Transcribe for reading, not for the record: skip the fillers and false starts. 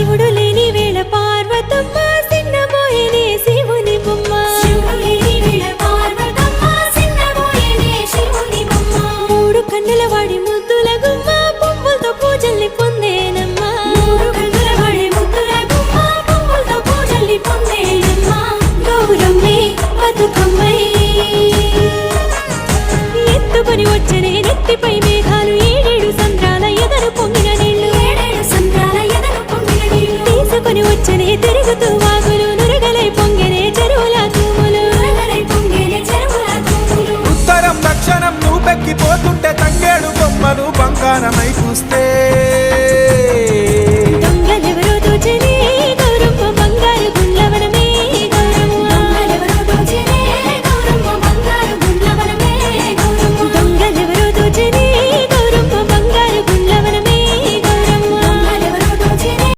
శివుడు లేని వేళ పార్వతమ్మ సిన్నబోయేనే శివుని బొమ్మ మూడు కన్నుల వాడి ముద్దుల గుమ్మ పువ్వులతో పూజల్ని పొందేనమ్మా గౌరమ్మే బతుకమ్మై ఎత్తుకొని వచ్చనే నెత్తిపై మేఘాలు ఏడేడు సంద్రాల ఎదరు పొంగిన నీళ్లు తీసుకొని వచ్చనే తిరుగుతూ వాగులు నురగలై పొంగెనే చెరువుల తూములు ఉత్తరం దక్షిణం నువ్వెక్కిపోతుంటే తంగేడు బొమ్మలు బంగారమై చూస్తే